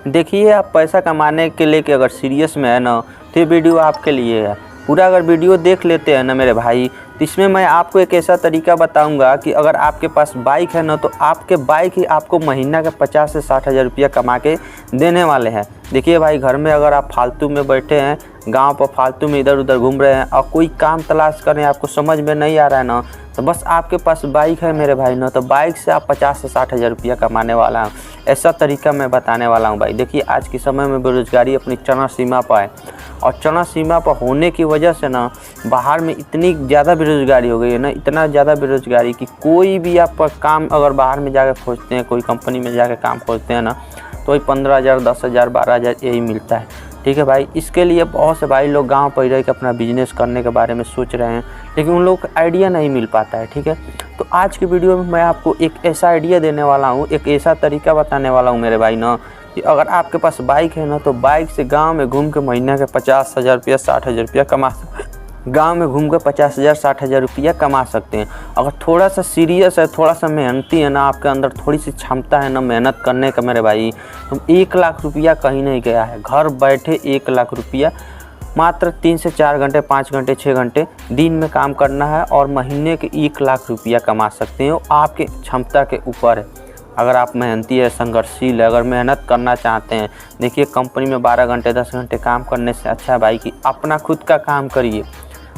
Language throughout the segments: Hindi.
देखिए, आप पैसा कमाने के लिए कि अगर सीरियस में है ना, तो ये वीडियो आपके लिए है। पूरा अगर वीडियो देख लेते हैं ना मेरे भाई, तो इसमें मैं आपको एक ऐसा तरीका बताऊंगा कि अगर आपके पास बाइक है ना, तो आपके बाइक ही आपको महीना का 50 से 60 हज़ार रुपया कमा के देने वाले हैं। देखिए भाई, घर में अगर आप फालतू में बैठे हैं, गांव पर फालतू में इधर उधर घूम रहे हैं और कोई काम तलाश कर रहे हैं, आपको समझ में नहीं आ रहा है ना, तो बस आपके पास बाइक है मेरे भाई ना, तो बाइक से आप 50 से 60 हज़ार रुपया कमाने वाला हूँ। ऐसा तरीका मैं बताने वाला हूँ भाई। देखिए, आज के समय में बेरोज़गारी अपनी चरम सीमा पर है, और चरम सीमा पर होने की वजह से ना बाहर में इतनी ज़्यादा बेरोज़गारी हो गई है ना, इतना ज़्यादा बेरोज़गारी कि कोई भी आप काम अगर बाहर में जाकर खोजते हैं, कोई कंपनी में जाकर काम खोजते हैं ना, तो वही 15,000, 10,000, 12,000 यही मिलता है। ठीक है भाई, इसके लिए बहुत से भाई लोग गांव पर रह के अपना बिजनेस करने के बारे में सोच रहे हैं, लेकिन उन लोग को आइडिया नहीं मिल पाता है। ठीक है, तो आज की वीडियो में मैं आपको एक ऐसा आइडिया देने वाला हूँ, एक ऐसा तरीका बताने वाला हूँ मेरे भाई ना, कि अगर आपके पास बाइक है ना, तो बाइक से गांव में घूम के महीने के 50,000 रुपया, 60,000 रुपया कमा सकते हैं। गांव में घूम कर 50,000, 60,000 रुपया कमा सकते हैं। अगर थोड़ा सा सीरियस है, थोड़ा सा मेहनती है ना, आपके अंदर थोड़ी सी क्षमता है ना मेहनत करने का मेरे भाई, तो 1 लाख रुपया कहीं नहीं गया है। घर बैठे 1 लाख रुपया मात्र 3 से 4 घंटे, 5 घंटे, 6 घंटे दिन में काम करना है और महीने के 1 लाख रुपया कमा सकते हैं। आपके क्षमता के ऊपर है। अगर आप मेहनती है, संघर्षशील है, अगर मेहनत करना चाहते हैं, देखिए कंपनी में 12 घंटे, 10 घंटे काम करने से अच्छा है भाई कि अपना खुद का काम करिए।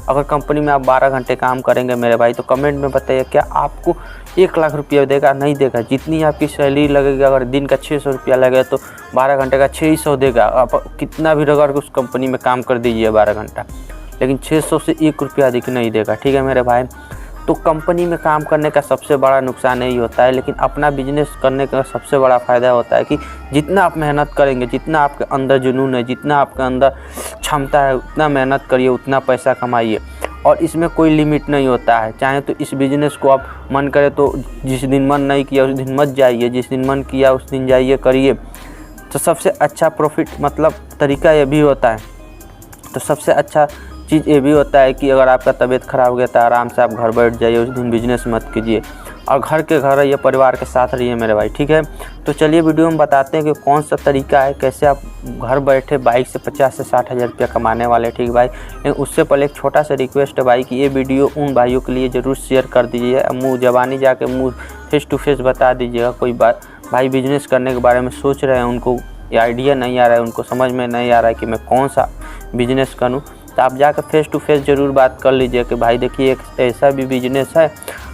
अगर कंपनी में आप 12 घंटे काम करेंगे मेरे भाई, तो कमेंट में बताइए क्या आपको 1 लाख रुपया देगा? नहीं देगा। जितनी आपकी सैलरी लगेगी, अगर दिन का 600 रुपया लगे तो 12 घंटे का 600 देगा। आप कितना भी रगड़ के उस कंपनी में काम कर दीजिए 12 घंटा, लेकिन 600 से 1 रुपया अधिक नहीं देगा। ठीक है मेरे भाई, तो कंपनी में काम करने का सबसे बड़ा नुकसान यही होता है, लेकिन अपना बिजनेस करने का सबसे बड़ा फ़ायदा होता है कि जितना आप मेहनत करेंगे, जितना आपके अंदर जुनून है, जितना आपके अंदर क्षमता है, उतना मेहनत करिए, उतना पैसा कमाइए। और इसमें कोई लिमिट नहीं होता है। चाहे तो इस बिज़नेस को आप मन करे तो जिस दिन मन नहीं किया उस दिन मत जाइए, जिस दिन मन किया उस दिन जाइए, करिए। तो सबसे अच्छा प्रॉफिट मतलब तरीका ये भी होता है। तो सबसे अच्छा चीज़ ये भी होता है कि अगर आपका तबीयत ख़राब हो गया तो आराम से आप घर बैठ जाइए, उस दिन बिजनेस मत कीजिए और घर के घर रहिए, परिवार के साथ रहिए मेरे भाई। ठीक है, तो चलिए वीडियो में बताते हैं कि कौन सा तरीका है, कैसे आप घर बैठे बाइक से 50 से 60 हज़ार रुपया कमाने वाले। ठीक भाई, लेकिन उससे पहले एक छोटा सा रिक्वेस्ट है भाई कि ये वीडियो उन भाइयों के लिए ज़रूर शेयर कर दीजिए। मुँह ज़बानी जाके मुँह फेस टू फेस बता दीजिएगा। कोई भाई बिजनेस करने के बारे में सोच रहे हैं, उनको ये आइडिया नहीं आ रहा है, उनको समझ में नहीं आ रहा है कि मैं कौन सा बिजनेस करूँ, तो आप जाकर फेस टू फेस ज़रूर बात कर लीजिए कि भाई देखिए एक ऐसा भी बिजनेस है,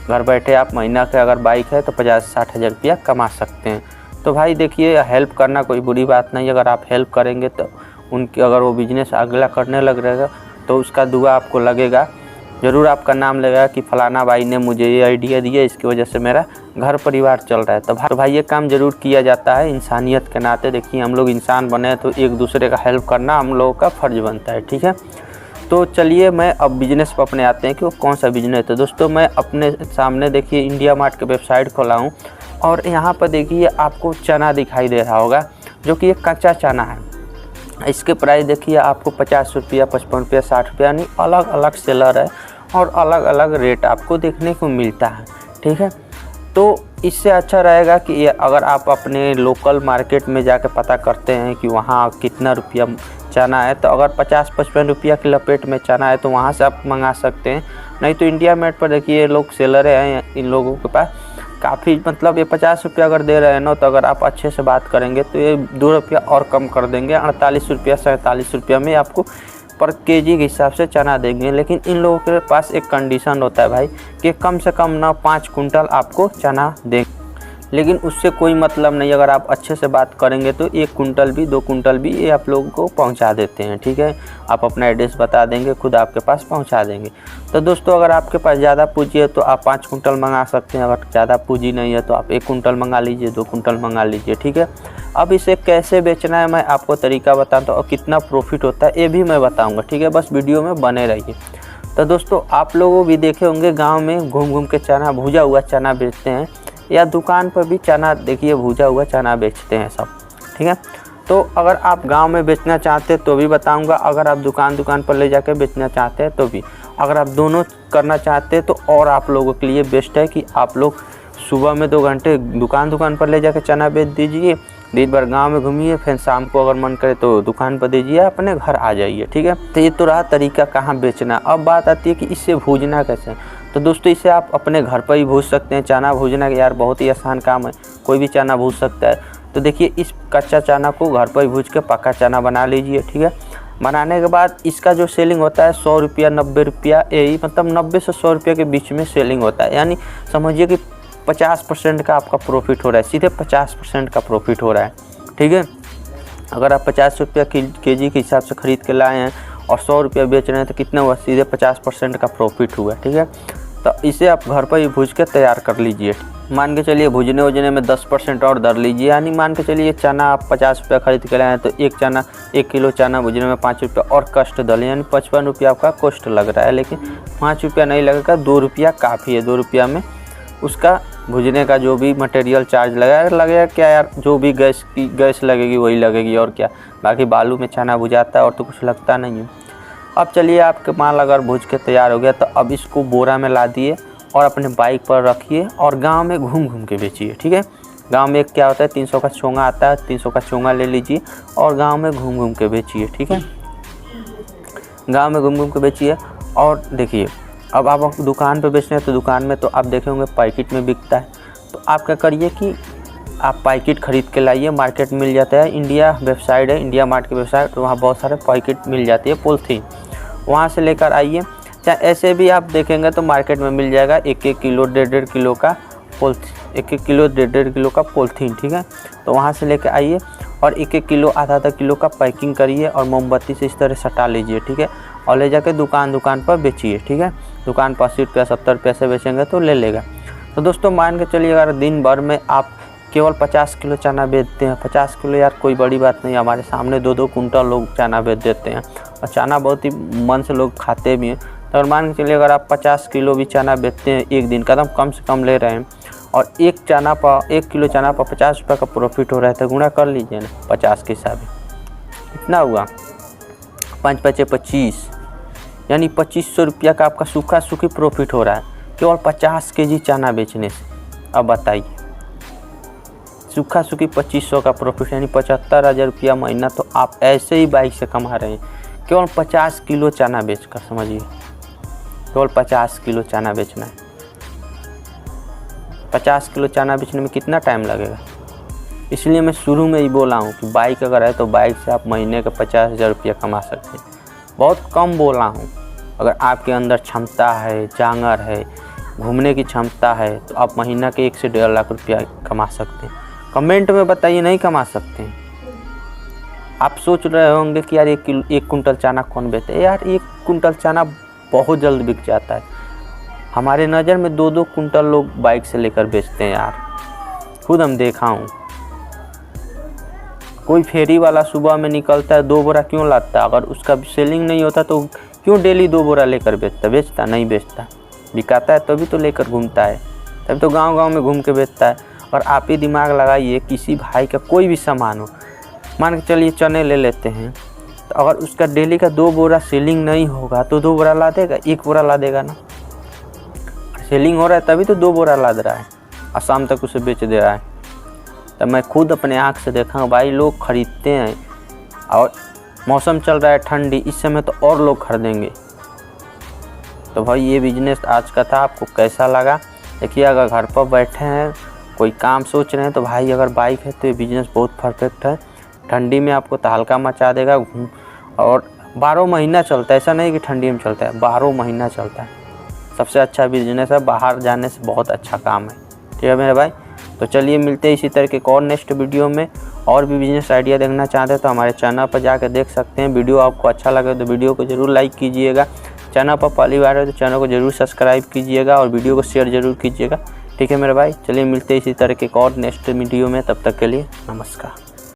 घर बैठे आप महीना के अगर बाइक है तो 50 से 60 हज़ार रुपया कमा सकते हैं। तो भाई देखिए, हेल्प करना कोई बुरी बात नहीं है। अगर आप हेल्प करेंगे तो उनकी अगर वो बिजनेस अगला करने लग रहेगा तो उसका दुआ आपको लगेगा, ज़रूर आपका नाम लगेगा कि फ़लाना भाई ने मुझे ये आइडिया दिया, इसकी वजह से मेरा घर परिवार चल रहा है। तो भाई ये काम ज़रूर किया जाता है इंसानियत के नाते। देखिए, हम लोग इंसान बने तो एक दूसरे का हेल्प करना हम लोगों का फ़र्ज़ बनता है। ठीक है, तो चलिए मैं अब बिज़नेस पर अपने आते हैं कि वो कौन सा बिज़नेस है। दोस्तों, मैं अपने सामने देखिए इंडिया मार्ट की वेबसाइट खोला हूँ और यहाँ पर देखिए आपको चना दिखाई दे रहा होगा, जो कि एक कच्चा चना है। इसके प्राइस देखिए आपको 50 रुपया, 55 रुपया, 60 रुपया, यानी अलग अलग सेलर है और अलग अलग रेट आपको देखने को मिलता है। ठीक है, तो इससे अच्छा रहेगा कि अगर आप अपने लोकल मार्केट में जाकर पता करते हैं कि वहाँ कितना रुपया चना है, तो अगर 50-55 रुपया की लपेट में चना है तो वहाँ से आप मंगा सकते हैं। नहीं तो इंडिया मार्ट पर देखिए ये लोग सेलर हैं, इन लोगों के पास काफ़ी मतलब ये 50 रुपया अगर दे रहे हैं ना, तो अगर आप अच्छे से बात करेंगे तो ये 2 रुपया और कम कर देंगे, 48 रुपया, 47 रुपया में आपको पर केजी के हिसाब से चना देंगे। लेकिन इन लोगों के पास एक कंडीशन होता है भाई कि कम से कम ना 5 कुंटल आपको चना देंगे, लेकिन उससे कोई मतलब नहीं। अगर आप अच्छे से बात करेंगे तो 1 कुंटल भी, 2 कुंटल भी ये आप लोगों को पहुंचा देते हैं। ठीक है, आप अपना एड्रेस बता देंगे, खुद आपके पास पहुंचा देंगे। तो दोस्तों, अगर आपके पास ज़्यादा पूंजी है तो आप 5 कुंटल मंगा सकते हैं। अगर ज़्यादा पूंजी नहीं है तो आप 1 कुंटल मंगा लीजिए, 2 कुंटल मंगा लीजिए। ठीक है, अब इसे कैसे बेचना है मैं आपको तरीका बताता हूँ और कितना प्रॉफिट होता है ये भी मैं बताऊँगा। ठीक है, बस वीडियो में बने रहिए। तो दोस्तों, आप लोगों भी देखे होंगे गाँव में घूम घूम के चना, भुजा हुआ चना बेचते हैं, या दुकान पर भी चना देखिए भुजा हुआ चना बेचते हैं सब। ठीक है, तो अगर आप गांव में बेचना चाहते हैं तो भी बताऊंगा, अगर आप दुकान पर ले जाकर बेचना चाहते हैं तो भी। अगर आप दोनों करना चाहते हैं तो और आप लोगों के लिए बेस्ट है कि आप लोग सुबह में 2 घंटे दुकान पर ले जाकर चना बेच दीजिए, दिन भर गांव में घूमिए, फिर शाम को अगर मन करे तो दुकान पर दीजिए, अपने घर आ जाइए। ठीक है, तो ये तो रहा तरीका कहाँ बेचना। अब बात आती है कि इससे भूजना कैसे। तो दोस्तों इसे आप अपने घर पर ही भूज सकते हैं। चना भूजना यार बहुत ही आसान काम है, कोई भी चना भूज सकता है। तो देखिए इस कच्चा चना को घर पर ही भूज के पक्का चना बना लीजिए। ठीक है, बनाने के बाद इसका जो सेलिंग होता है 100 रुपया 90 रुपया, यही मतलब 90 से 100 रुपये के बीच में सेलिंग होता है। यानी समझिए कि 50% का आपका प्रॉफिट हो रहा है, सीधे 50% का प्रॉफिट हो रहा है। ठीक है, अगर आप 50 रुपया केजी के हिसाब से ख़रीद के लाए हैं और 100 रुपया बेच रहे हैं तो कितना हुआ, सीधे 50% का प्रॉफिट हुआ। ठीक है, तो इसे आप घर पर ही भूज के तैयार कर लीजिए। मान के चलिए भूजने वूजने में 10% और दर लीजिए। यानी मान के चलिए चना आप 50 रुपया खरीद के लाए हैं तो 1 किलो चना भूजने में 5 रुपया और कष्ट डालिए, यानी 55 रुपया आपका कॉस्ट लग रहा है। लेकिन 5 रुपया नहीं लगेगा, 2 रुपया काफ़ी है। 2 रुपया में उसका भूजने का जो भी मटेरियल चार्ज लगेगा क्या यार, जो भी गैस लगेगी वही लगेगी और क्या। बाकी बालू में चना भुजाता है और तो कुछ लगता नहीं है। अब चलिए आपके माल अगर भूज के तैयार हो गया तो अब इसको बोरा में ला दिए और अपने बाइक पर रखिए और गांव में घूम घूम के बेचिए। ठीक है, गांव में क्या होता है 300 का चोंगा आता है, 300 का चोंगा ले लीजिए और गांव में घूम घूम के बेचिए। ठीक है, गांव में घूम घूम के बेचिए। और देखिए अब आप दुकान पे बेचना है तो दुकान में तो आप देखे होंगे पैकेट में बिकता है। तो आप क्या करिए कि आप पैकेट ख़रीद के लाइए, मार्केट मिल जाता है। इंडिया वेबसाइट है, इंडिया मार्ट की वेबसाइट, तो वहाँ बहुत सारे पैकेट मिल जाती है पॉलीथीन, वहाँ से लेकर आइए। चाहे ऐसे भी आप देखेंगे तो मार्केट में मिल जाएगा 1-1 किलो 1.5 किलो का पॉलीथीन, 1-1 किलो 1.5 किलो का पॉलीथीन। ठीक है, तो वहाँ से लेकर आइए और 1-1 किलो आधा किलो का पैकिंग करिए और मोमबत्ती से इस तरह सटा लीजिए। ठीक है, और ले जाकर दुकान पर बेचिए। ठीक है, दुकान पर 80 रुपया 70 रुपया से बेचेंगे तो ले लेगा। तो दोस्तों मान के चलिए अगर दिन भर में आप केवल 50 किलो चना बेचते हैं, 50 किलो यार कोई बड़ी बात नहीं, हमारे सामने 2-2 कुंटल लोग चना बेच देते हैं और चना बहुत ही मन से लोग खाते भी हैं। तो अगर मान के चलिए अगर आप 50 किलो भी चना बेचते हैं एक दिन का, कम से कम ले रहे हैं और 1 किलो चना पर 50 रुपये का प्रॉफिट हो रहा है तो गुणा कर लीजिए ना 50 के हिसाब से कितना हुआ, 5×5 = 25, यानी 2500 रुपया का आपका सूखी प्रॉफिट हो रहा है केवल 50 केजी चना बेचने से। अब बताइए सूखी 2500 का प्रॉफिट यानी 75,000 रुपया महीना तो आप ऐसे ही बाइक से कमा रहे हैं केवल 50 किलो चना बेचकर। समझिए केवल 50 किलो चना बेचना है। 50 किलो चना बेचने में कितना टाइम लगेगा। इसलिए मैं शुरू में ही बोला हूँ कि बाइक अगर है तो बाइक से आप महीने का 50,000 रुपया कमा सकते हैं। बहुत कम बोला हूँ, अगर आपके अंदर क्षमता है, जांगर है, घूमने की क्षमता है तो आप महीना के 1 से 1.5 लाख रुपया कमा सकते हैं। कमेंट में बताइए नहीं कमा सकते हैं। आप सोच रहे होंगे कि यार 1 कुंटल चना कौन बेचता है। यार 1 कुंटल चना बहुत जल्द बिक जाता है। हमारे नज़र में 2-2 कुंटल लोग बाइक से लेकर बेचते हैं यार, खुद हम देखा हूँ। कोई फेरी वाला सुबह में निकलता है 2 बोरा क्यों लाता है, अगर उसका सेलिंग नहीं होता तो क्यों डेली 2 बोरा लेकर बेचता नहीं बेचता, बिकाता है तभी तो लेकर घूमता है, तभी तो गांव में घूम के बेचता है। और आप ही दिमाग लगाइए, किसी भाई का कोई भी सामान हो, मान के चलिए चने ले लेते हैं, तो अगर उसका डेली का 2 बोरा सेलिंग नहीं होगा तो 2 बोरा ला देगा, 1 बोरा ला देगा ना। सेलिंग हो रहा है तभी तो 2 बोरा लाद रहा है और शाम तक उसे बेच दे रहा है। तो मैं खुद अपने आँख से देखा हूँ भाई, लोग खरीदते हैं और मौसम चल रहा है ठंडी, इस समय तो और लोग खरीदेंगे। तो भाई ये बिजनेस आज का था, आपको कैसा लगा। देखिए अगर घर पर बैठे हैं कोई काम सोच रहे हैं तो भाई अगर बाइक है तो ये बिज़नेस बहुत परफेक्ट है। ठंडी में आपको तहलका मचा देगा, और 12 महीना चलता है, ऐसा नहीं कि ठंडी में चलता है, 12 महीना चलता है। सबसे अच्छा बिजनेस है, बाहर जाने से बहुत अच्छा काम है। ठीक है मेरे भाई, तो चलिए मिलते हैं इसी तरह के एक और नेक्स्ट वीडियो में। और भी बिजनेस आइडिया देखना चाहते हैं तो हमारे चैनल पर जाकर देख सकते हैं। वीडियो आपको अच्छा लगे तो वीडियो को ज़रूर लाइक कीजिएगा। चैनल पर पहली बार है तो चैनल को ज़रूर सब्सक्राइब कीजिएगा और वीडियो को शेयर ज़रूर कीजिएगा। ठीक है मेरे भाई, चलिए मिलते हैं इसी तरह के एक और नेक्स्ट वीडियो में। तब तक के लिए नमस्कार।